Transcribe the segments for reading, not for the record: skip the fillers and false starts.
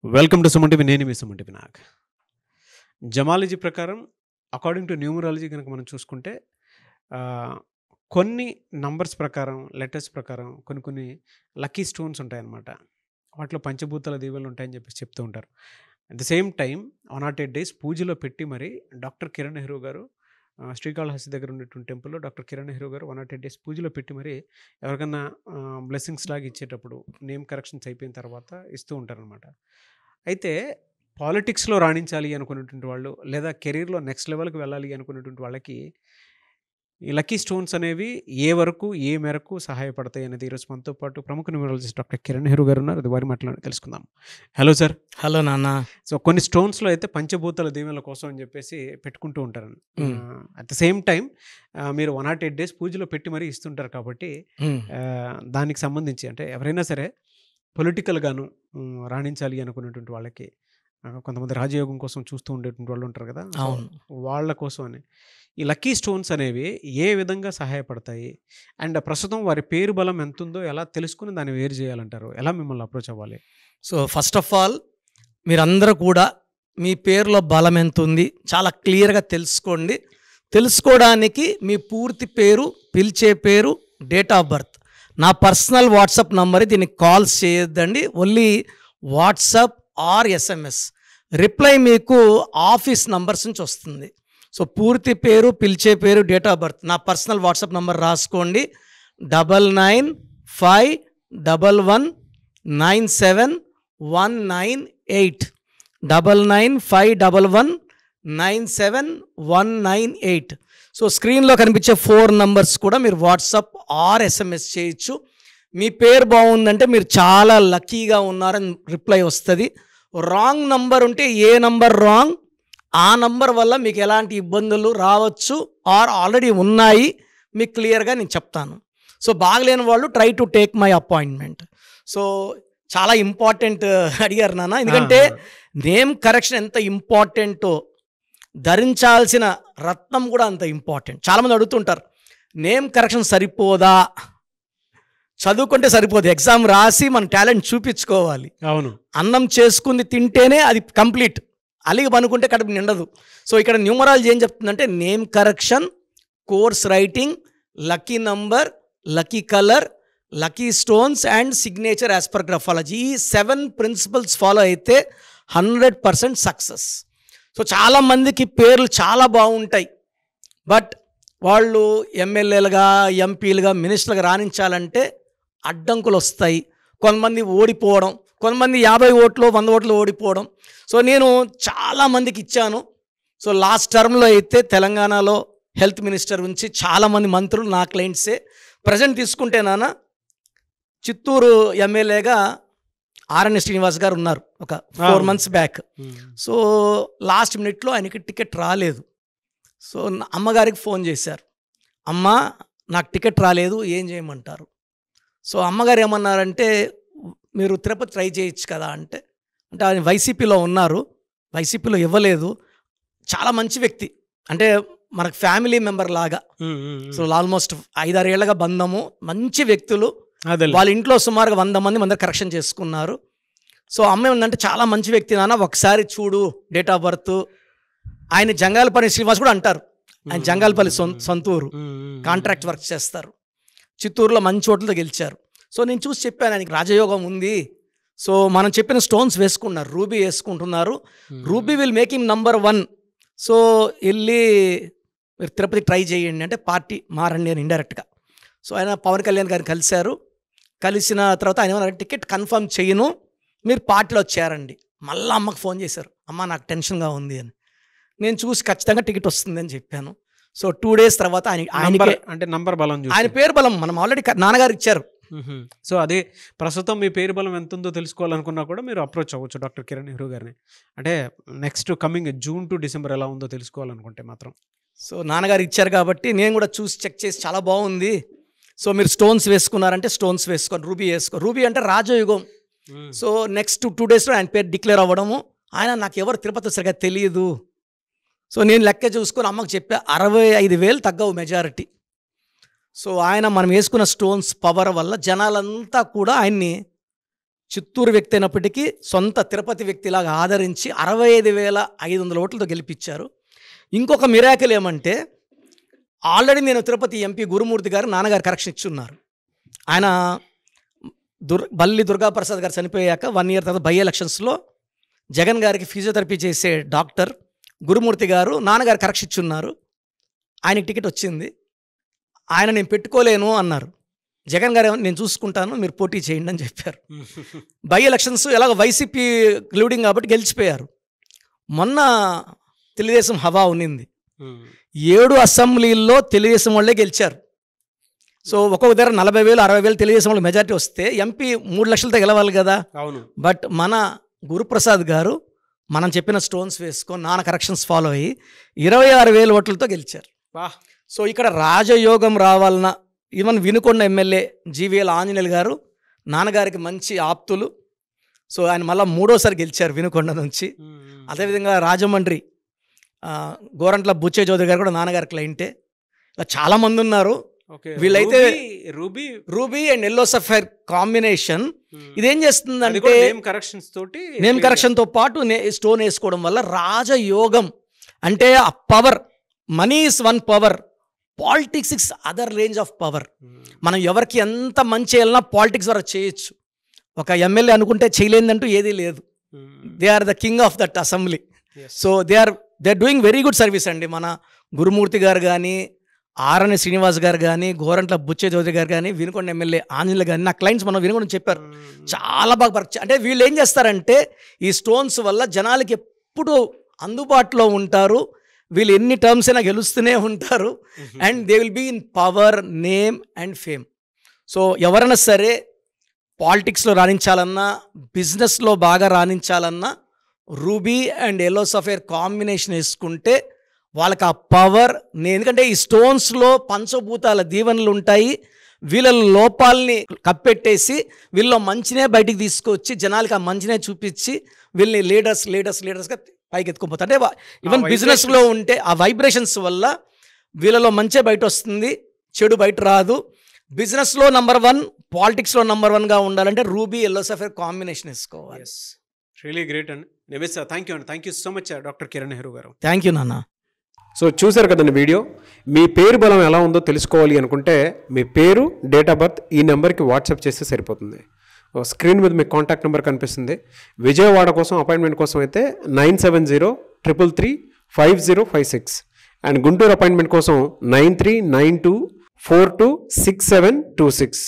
Welcome to Suman TV. నేను మీ Suman TV Nag. Gemmology ప్రకారం according to numerology కనుక మనం చూసుకుంటే కొన్ని నంబర్స్ ప్రకారం, లెటర్స్ ప్రకారం కొన్ని లక్కీ స్టోన్స్ ఉంటాయన్నమాట. వాటిలో పంచభూతాల దీవెనలు ఉంటాయని చెప్పేసి చెప్తూ ఉంటారు. At the same time 108 days పూజలో పెట్టి మరి డాక్టర్ కిరణ్ నెహ్రూ గారు శ్రీకాళహస్తి దగ్గర ఉన్నటువంటి టెంపుల్లో డాక్టర్ కిరణ్ నెహ్రూ గారు 108 days పూజలో పెట్టి మరి ఎవరికన్నా బ్లెస్సింగ్స్ లాగా ఇచ్చేటప్పుడు నేమ్ కరెక్షన్స్ అయిపోయిన తర్వాత ఇస్తూ ఉంటారనమాట. అయితే పాలిటిక్స్లో రాణించాలి అనుకున్నటువంటి వాళ్ళు, లేదా కెరీర్లో నెక్స్ట్ లెవెల్కి వెళ్ళాలి అనుకున్నటువంటి వాళ్ళకి ఈ లక్కీ స్టోన్స్ అనేవి ఏ మేరకు సహాయపడతాయి అనేది ఈరోజు మనతో పాటు ప్రముఖ న్యూమరాలజిస్ట్ డాక్టర్ కిరణ్ నెహ్రూ గారు ఉన్నారు. అది వారి మాటలను తెలుసుకుందాం. Hello sir. హలో నాన్న. సో కొన్ని స్టోన్స్లో అయితే పంచభూతాల దీవెనల కోసం అని చెప్పేసి పెట్టుకుంటూ ఉంటారు. అట్ ద సేమ్ టైం మీరు 108 days పూజలో పెట్టి మరీ ఇస్తుంటారు కాబట్టి దానికి సంబంధించి అంటే ఎవరైనా సరే పొలిటికల్గాను రాణించాలి అనుకున్నటువంటి వాళ్ళకి, కొంతమంది రాజయోగం కోసం చూస్తూ ఉండేటువంటి వాళ్ళు ఉంటారు కదా, వాళ్ళ కోసం అని ఈ లక్కీ స్టోన్స్ అనేవి ఏ విధంగా సహాయపడతాయి, అండ్ ప్రస్తుతం వారి పేరు బలం ఎంత ఉందో ఎలా తెలుసుకుని దాన్ని వేరు చేయాలంటారు, ఎలా మిమ్మల్ని అప్రోచ్ అవ్వాలి? సో ఫస్ట్ ఆఫ్ ఆల్ మీరందరూ కూడా మీ పేరులో బలం ఎంత ఉంది చాలా క్లియర్గా తెలుసుకోండి. తెలుసుకోవడానికి మీ పూర్తి పేరు, పిలిచే పేరు, డేట్ ఆఫ్ బర్త్, నా పర్సనల్ వాట్సాప్ నంబర్, దీనికి కాల్స్ చేయొద్దండి, only WhatsApp or SMS. Reply మీకు ఆఫీస్ నంబర్స్ నుంచి వస్తుంది. సో పూర్తి పేరు, పిలిచే పేరు, డేట్ ఆఫ్ బర్త్, నా పర్సనల్ వాట్సాప్ నంబర్ రాసుకోండి. 9951971998 9951197198. సో స్క్రీన్లో కనిపించే 4 నంబర్స్ కూడా మీరు వాట్సాప్ ఆర్ ఎస్ఎంఎస్ చేయొచ్చు. మీ పేరు బాగుందంటే మీరు చాలా లక్కీగా ఉన్నారని రిప్లై వస్తుంది. రాంగ్ నంబర్ ఉంటే ఏ నంబర్ రాంగ్, ఆ నంబర్ వల్ల మీకు ఎలాంటి ఇబ్బందులు రావచ్చు ఆర్ ఆల్రెడీ ఉన్నాయి మీకు క్లియర్గా నేను చెప్తాను. సో బాగలేని వాళ్ళు try to take my appointment. So చాలా ఇంపార్టెంట్ అడిగారు నాన్న, ఎందుకంటే నేమ్ కరెక్షన్ ఎంత ఇంపార్టెంటో ధరించాల్సిన రత్నం కూడా అంత ఇంపార్టెంట్. చాలామంది అడుగుతుంటారు నేమ్ కరెక్షన్ సరిపోదా, చదువుకుంటే సరిపోదు, ఎగ్జామ్ రాసి మన టాలెంట్ చూపించుకోవాలి. అవును, అన్నం చేసుకుంది తింటేనే అది కంప్లీట్, అలిగి పనుకుంటే కడుపు నిండదు. సో ఇక్కడ న్యూమరాలజీ ఏం చెప్తుందంటే name correction, course writing, lucky number, lucky colour, lucky stones and signature as per graphology, ఈ 7 principles ఫాలో అయితే 100% సక్సెస్. సో చాలామందికి పేర్లు చాలా బాగుంటాయి, బట్ వాళ్ళు ఎమ్మెల్యేలుగా, ఎంపీలుగా, మినిస్టర్లుగా రాణించాలంటే అడ్డంకులు వస్తాయి. కొంతమంది ఓడిపోవడం, కొంతమంది 50 ఓట్లు 100 ఓట్లు ఓడిపోవడం. సో నేను చాలామందికి ఇచ్చాను. సో లాస్ట్ టర్మ్లో అయితే తెలంగాణలో హెల్త్ మినిస్టర్ నుంచి చాలామంది మంత్రులు నా క్లయింట్సే. ప్రజెంట్ తీసుకుంటే నాన్న చిత్తూరు ఎమ్మెల్యేగా ఆర్ఎన్ శ్రీనివాస్ గారు ఉన్నారు ఒక 4 months బ్యాక్. సో లాస్ట్ మినిట్లో ఆయనకి టికెట్ రాలేదు. సో అమ్మగారికి ఫోన్ చేశారు, అమ్మ నాకు టికెట్ రాలేదు, ఏం చేయమంటారు? సో అమ్మగారు ఏమన్నారంటే మీరు తిరుపతి ట్రై చేయొచ్చు కదా అంటే ఆయన వైసీపీలో ఉన్నారు, వైసీపీలో ఇవ్వలేదు. చాలా మంచి వ్యక్తి, అంటే మనకు ఫ్యామిలీ మెంబర్ లాగా. సో ఆల్మోస్ట్ 5-6 ఏళ్ళగా బంధము, మంచి వ్యక్తులు. వాళ్ళ ఇంట్లో సుమారుగా 100 మంది మందరు కరెక్షన్ చేసుకున్నారు. సో అమ్మ ఏమందంటే చాలా మంచి వ్యక్తి నాన్న, ఒకసారి చూడు డేట్ ఆఫ్ బర్త్. ఆయన జంగాలపల్లి శ్రీనివాస్ కూడా అంటారు, ఆయన జంగాలపల్లి సొంతూరు, కాంట్రాక్ట్ వర్క్ చేస్తారు. చిత్తూరులో మంచి చోట్లతో గెలిచారు. సో నేను చూసి చెప్పాను ఆయనకి రాజయోగం ఉంది. సో మనం చెప్పిన స్టోన్స్ వేసుకున్నారు, రూబీ వేసుకుంటున్నారు. Ruby will make him number 1. So వెళ్ళి మీరు తిరుపతి ట్రై చేయండి అంటే పార్టీ మారండి అని ఇండైరెక్ట్గా. సో ఆయన పవన్ కళ్యాణ్ గారిని కలిశారు. కలిసిన తర్వాత ఆయన ఏమన్నా టికెట్ కన్ఫర్మ్ చేయను, మీరు పార్టీలో చేరండి. మళ్ళీ అమ్మకు ఫోన్ చేశారు, అమ్మ నాకు టెన్షన్గా ఉంది అని. నేను చూసి ఖచ్చితంగా టికెట్ వస్తుంది అని చెప్పాను. సో 2 days తర్వాత ఆయన అంటే నంబర్ బలం, ఆయన పేరు బలం మనం ఆల్రెడీ నాన్నగారు ఇచ్చారు. సో అదే ప్రస్తుతం మీ పేరు బలం ఎంత ఉందో తెలుసుకోవాలనుకున్నా కూడా మీరు అప్రోచ్ అవ్వచ్చు డాక్టర్ కిరణ్ నెహ్రూ గారిని. అంటే next coming June to December ఎలా ఉందో తెలుసుకోవాలనుకుంటే మాత్రం. సో నాన్నగారు ఇచ్చారు కాబట్టి నేను కూడా చూసి చెక్ చేసి చాలా బాగుంది. సో మీరు స్టోన్స్ వేసుకున్నారంటే స్టోన్స్ వేసుకోండి, రూబీ వేసుకో. రూబీ అంటే రాజయోగం. సో నెక్స్ట్ 2 daysలో ఆయన పేరు డిక్లేర్ అవ్వడము. ఆయన నాకు ఎవరు తిరుపతి సరిగా తెలియదు. సో నేను లెక్క చూసుకొని అమ్మకు చెప్పా, 65,000 తగ్గవు మెజారిటీ. సో ఆయన మనం వేసుకున్న స్టోన్స్ పవర్ వల్ల జనాలంతా కూడా ఆయన్ని చిత్తూరు వ్యక్తి అయినప్పటికీ సొంత తిరుపతి వ్యక్తిలాగా ఆదరించి 65,500 ఓట్లతో గెలిపించారు. ఇంకొక మిరాకిల్ ఏమంటే ఆల్రెడీ నేను తిరుపతి ఎంపీ గురుమూర్తి గారు నాన్నగారు కరెక్షన్ ఇచ్చున్నారు. ఆయన బల్లి దుర్గాప్రసాద్ గారు చనిపోయాక 1 year తర్వాత బై ఎలక్షన్స్లో జగన్ గారికి ఫిజియోథెరపీ చేసే డాక్టర్ గురుమూర్తి గారు నాన్నగారు కరెక్షన్ ఇచ్చున్నారు. ఆయనకి టికెట్ వచ్చింది. ఆయన నేను పెట్టుకోలేను అన్నారు. జగన్ గారు నేను చూసుకుంటాను, మీరు పోటీ చేయండి అని చెప్పారు. బై ఎలక్షన్స్ ఎలాగో వైసీపీ గ్లూడింగ్ కాబట్టి గెలిచిపోయారు. మొన్న తెలుగుదేశం హవా ఉన్నింది. 7 అసెంబ్లీల్లో తెలుగుదేశం వాళ్ళే గెలిచారు. సో ఒక్కొక్క దగ్గర 40,000 60,000 తెలుగుదేశం వాళ్ళు మెజార్టీ వస్తే ఎంపీ 3 లక్షలతో గెలవాలి కదా. అవును. బట్ మన గురుప్రసాద్ గారు మనం చెప్పిన స్టోన్స్ వేసుకొని నాన్న కరెక్షన్స్ ఫాలో అయ్యి 26,000 ఓట్లతో గెలిచారు. సో ఇక్కడ రాజయోగం రావాలన్న ఈవెన్ వినుకొండ ఎమ్మెల్యే జీవీఎల్ ఆంజనేయులు గారు నాన్నగారికి మంచి ఆప్తులు. సో ఆయన మళ్ళీ 3వసారి గెలిచారు వినుకొండ నుంచి. అదేవిధంగా రాజమండ్రి గోరంట్ల బుచ్చే చౌదరి గారు కూడా నాన్నగారి క్లయింటే. ఇలా చాలామంది ఉన్నారు. వీళ్ళైతే ruby and yellow sapphire combination ఇదేం చేస్తుందంటే నేమ్ కరెక్షన్తో పాటు స్టోన్ వేసుకోవడం వల్ల రాజయోగం అంటే ఆ power, money is one power, politics is other range of power. మనం ఎవరికి ఎంత మంచి చేయాలన్నా పాలిటిక్స్ ద్వారా చేయొచ్చు. ఒక ఎమ్మెల్యే అనుకుంటే చేయలేదంటూ ఏదీ లేదు. They are the king of that assembly. So they are doing very good service అండి. మన గురుమూర్తి గారు కానీ, ఆర్ఎన్ శ్రీనివాస్ గారు కానీ, గోరంట్ల బుచ్చే చౌదరి గారు కానీ, వినుకొండ ఎమ్మెల్యే ఆంజనేయులు కానీ, నా క్లయింట్స్ మనం వినుకొండ చెప్పారు చాలా బాగా అంటే వీళ్ళు ఏం చేస్తారంటే ఈ స్టోన్స్ వల్ల జనాలకి ఎప్పుడు అందుబాటులో ఉంటారు. వీళ్ళు ఎన్ని టర్మ్స్ అయినా గెలుస్తూనే ఉంటారు. And they will be in power, name and fame. So ఎవరైనా సరే పాలిటిక్స్లో రాణించాలన్నా, బిజినెస్లో బాగా రాణించాలన్నా ruby and yellow sapphire combination వేసుకుంటే వాళ్ళకి ఆ పవర్. ఎందుకంటే ఈ స్టోన్స్లో పంచభూతాల దీవెనలు ఉంటాయి. వీళ్ళ లోపాలని కప్పెట్టేసి వీళ్ళలో మంచినే బయటికి తీసుకొచ్చి జనాలకి ఆ మంచినే చూపించి వీళ్ళని లీడర్స్గా పైకి ఎత్తుకుపోతారు. అంటే ఈవెన్ బిజినెస్లో ఉంటే ఆ వైబ్రేషన్స్ వల్ల వీళ్ళలో మంచే బయట వస్తుంది, చెడు బయట రాదు. బిజినెస్లో నెంబర్ 1, పాలిటిక్స్లో నెంబర్ 1గా ఉండాలంటే రూబీ ఎల్లో సఫైర్ కాంబినేషన్ వేసుకోవాలి. రియలీ గ్రేట్ అండి. Nivesh sir, thank you so much doctor Kiran Nehru garu. Thank you నాన్న. సో చూశారు కదండి వీడియో. మీ పేరు బలం ఎలా ఉందో తెలుసుకోవాలి అనుకుంటే మీ పేరు, డేట్ ఆఫ్ బర్త్ ఈ నెంబర్కి వాట్సాప్ చేస్తే సరిపోతుంది. స్క్రీన్ మీద మీకు కాంటాక్ట్ నెంబర్ కనిపిస్తుంది. విజయవాడ కోసం అపాయింట్మెంట్ కోసం అయితే 9703335056 అండ్ గుంటూరు అపాయింట్మెంట్ కోసం 9392426726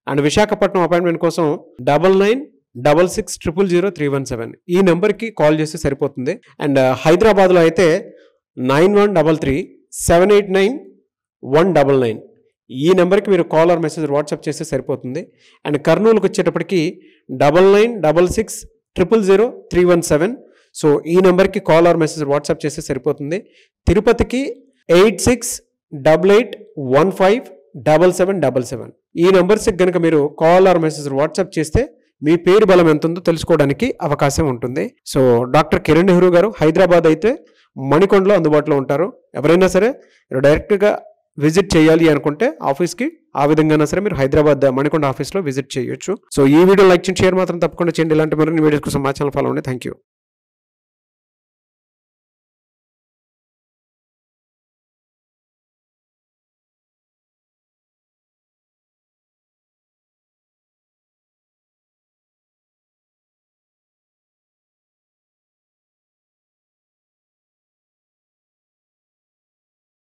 అండ్ విశాఖపట్నం అపాయింట్మెంట్ కోసం 9966600317 ఈ నెంబర్కి కాల్ చేస్తే సరిపోతుంది. అండ్ హైదరాబాద్లో అయితే 9133789199 ఈ నెంబర్కి మీరు కాల్ ఆర్ మెసేజ్ వాట్సాప్ చేస్తే సరిపోతుంది. అండ్ కర్నూలుకి వచ్చేటప్పటికి 9966000317 సో ఈ నెంబర్కి కాల్ ఆర్ మెసేజ్ వాట్సాప్ చేస్తే సరిపోతుంది. తిరుపతికి 8688157777 ఈ నెంబర్స్కి కనుక మీరు కాల్ ఆర్ మెసేజ్ వాట్సాప్ చేస్తే మీ పేరు బలం ఎంత ఉందో తెలుసుకోవడానికి అవకాశం ఉంటుంది. సో డాక్టర్ కిరణ్ నెహ్రూ గారు హైదరాబాద్ అయితే మణికొండలో అందుబాటులో ఉంటారు. ఎవరైనా సరే డైరెక్ట్గా విజిట్ చేయాలి అనుకుంటే ఆఫీస్కి ఆ విధంగా సరే మీరు హైదరాబాద్ మణికొండ ఆఫీస్లో విజిట్ చేయొచ్చు. సో ఈ వీడియో లైక్ చేయండి, షేర్ మాత్రం తప్పకుండా చేయండి. ఇలాంటి మరిన్ని వీడియోస్ కోసం మా ఛానల్ ఫాలో అవ్వండి. Thank you.